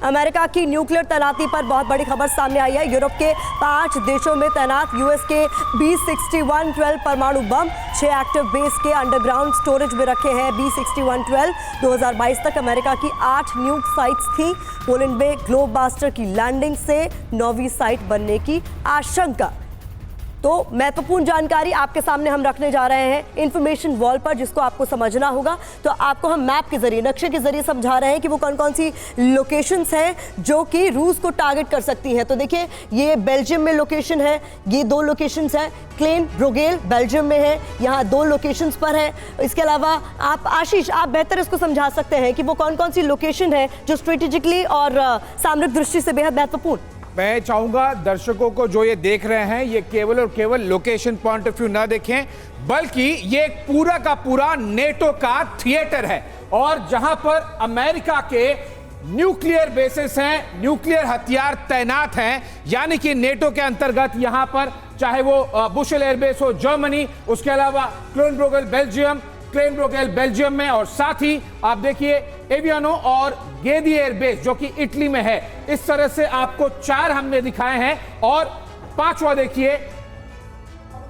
America की nuclear तैनाती पर बहुत बड़ी खबर सामने आई है। यूरोप के 5 देशों में तैनात यूएस के B6112 परमाणु बम 6 एक्टिव बेस के अंडरग्राउंड स्टोरेज में रखे हैं। B6112 2022 तक अमेरिका की 8 न्यूक साइट्स थी। पोलैंड में ग्लोबस्टर की लैंडिंग से 9वीं साइट बनने की आशंका। तो महत्वपूर्ण जानकारी आपके सामने हम रखने जा रहे हैं इंफॉर्मेशन वॉल पर, जिसको आपको समझना होगा। तो आपको हम मैप के जरिए, नक्शे के जरिए समझा रहे हैं कि वो कौन कौन सी लोकेशंस हैं जो कि रूस को टारगेट कर सकती हैं। तो देखिए, ये बेल्जियम में लोकेशन है, ये 2 लोकेशंस हैं। क्लेन ब्रोगेल बेल्जियम में है, यहाँ 2 लोकेशंस पर है। इसके अलावा आप आशीष, आप बेहतर इसको समझा सकते हैं कि वो कौन कौन सी लोकेशन है जो स्ट्रेटेजिकली और सामरिक दृष्टि से बेहद महत्वपूर्ण। मैं चाहूंगा दर्शकों को जो ये देख रहे हैं, ये केवल और केवल लोकेशन पॉइंट ऑफ व्यू ना देखें, बल्कि ये पूरा का पूरा नेटो का थिएटर है। और जहां पर अमेरिका के न्यूक्लियर बेसिस हैं, न्यूक्लियर हथियार तैनात हैं, यानी कि नेटो के अंतर्गत यहां पर चाहे वो बुशेल एयरबेस हो जर्मनी, उसके अलावा क्लेनब्रोगेल बेल्जियम में, और साथ ही आप देखिए एवियानो और गेदी एयरबेस जो कि इटली में है। इस तरह से आपको 4 हमने दिखाए हैं। और 5वां देखिए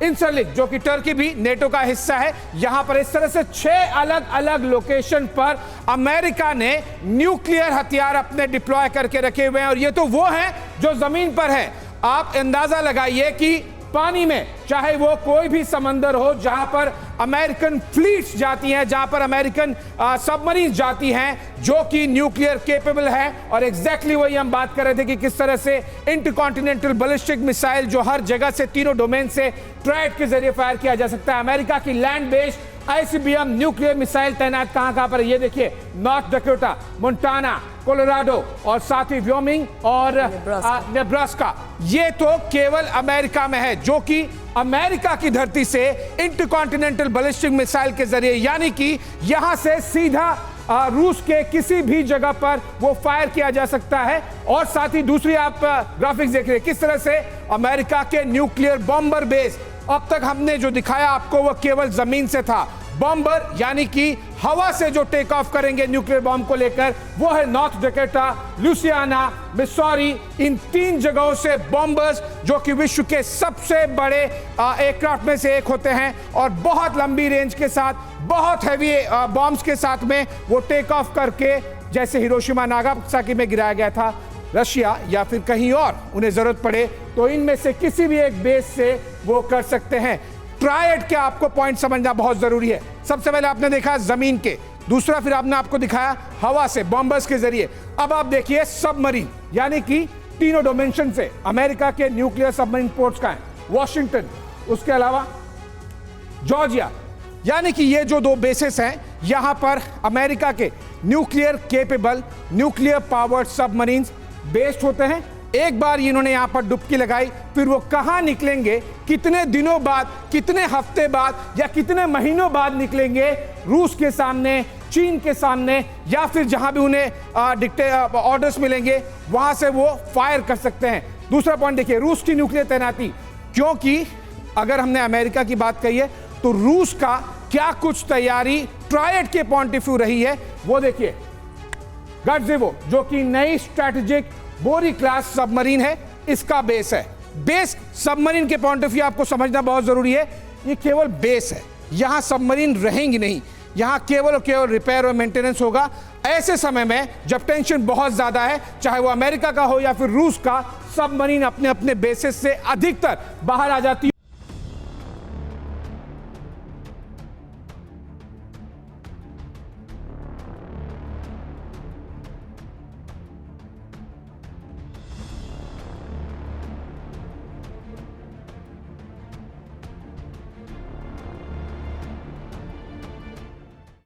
इंसरलिक जो कि टर्की भी नेटो का हिस्सा है। यहां पर इस तरह से 6 अलग अलग लोकेशन पर अमेरिका ने न्यूक्लियर हथियार अपने डिप्लॉय करके रखे हुए हैं। और ये तो वो हैं जो जमीन पर है। आप अंदाजा लगाइए कि पानी में, चाहे वो कोई भी समंदर हो जहां पर अमेरिकन फ्लीट्स जाती हैं, जहां पर अमेरिकन सबमरीन जाती हैं जो कि न्यूक्लियर केपेबल है। और एग्जैक्टली वही हम बात कर रहे थे कि किस तरह से इंटरकॉन्टिनेंटल बैलिस्टिक मिसाइल जो हर जगह से, तीनों डोमेन से ट्रायड के जरिए फायर किया जा सकता है। अमेरिका की land based ICBM nuclear missile तैनात कहां पर, ये देखिए नॉर्थ डकोटा, मोंटाना, कोलोराडो और साथ ही व्योमिंग और नेब्रास्का। ये तो केवल अमेरिका में है, जो कि अमेरिका की धरती से इंटरकॉन्टिनेंटल बैलिस्टिक मिसाइल के जरिए, यानी कि यहां से सीधा रूस के किसी भी जगह पर वो फायर किया जा सकता है। और साथ ही दूसरी आप ग्राफिक्स देख रहे हैं किस तरह से अमेरिका के न्यूक्लियर बॉम्बर बेस, अब तक हमने जो दिखाया आपको वो केवल जमीन से था। बॉम्बर यानी कि हवा से जो टेक ऑफ करेंगे न्यूक्लियर बॉम्ब को लेकर, वो है नॉर्थ डकोटा, लुसियाना, मिसौरी। इन 3 जगहों से बॉम्बर्स जो कि विश्व के सबसे बड़े एयरक्राफ्ट में से एक होते हैं और बहुत लंबी रेंज के साथ, बहुत हैवी बॉम्ब्स के साथ में वो टेक ऑफ करके, जैसे हिरोशिमा नागासाकी में गिराया गया था रशिया या फिर कहीं और, उन्हें जरूरत पड़े तो इनमें से किसी भी एक बेस से वो कर सकते हैं। ट्रायड के आपको पॉइंट समझना बहुत जरूरी है। सबसे पहले आपने देखा जमीन के, दूसरा फिर आपने आपको दिखाया हवा से, बॉम्बर्स के जरिए। अब आप देखिए सबमरीन, यानी कि तीनों डायमेंशन से अमेरिका के न्यूक्लियर सबमरीन पोर्ट्स का है, वॉशिंगटन, उसके अलावा जॉर्जिया, यानी कि ये जो 2 बेसिस हैं, यहां पर अमेरिका के nuclear capable, nuclear powered submarines based होते हैं। एक बार इन्होंने यहां पर डुबकी लगाई, फिर वो कहां निकलेंगे, कितने दिनों बाद, कितने हफ्ते बाद या कितने महीनों बाद निकलेंगे, रूस के सामने, चीन के सामने, या फिर जहां भी उन्हें ऑर्डर्स मिलेंगे वहां से वो फायर कर सकते हैं। दूसरा पॉइंट देखिए, रूस की न्यूक्लियर तैनाती, क्योंकि अगर हमने अमेरिका की बात कही है तो रूस का क्या कुछ तैयारी ट्रायड के पॉइंट ऑफ व्यू रही है वो देखिए। गडजिवो जो कि नई स्ट्रैटेजिक बोरी क्लास सबमरीन है, इसका बेस है। बेस सबमरीन के पॉइंट ऑफ व्यू आपको समझना बहुत जरूरी है, ये केवल बेस है, यहां सबमरीन रहेंगी नहीं, यहां केवल और केवल रिपेयर और मेंटेनेंस होगा। ऐसे समय में जब टेंशन बहुत ज्यादा है, चाहे वो अमेरिका का हो या फिर रूस का, सबमरीन अपने अपने बेसिस से अधिकतर बाहर आ जाती है।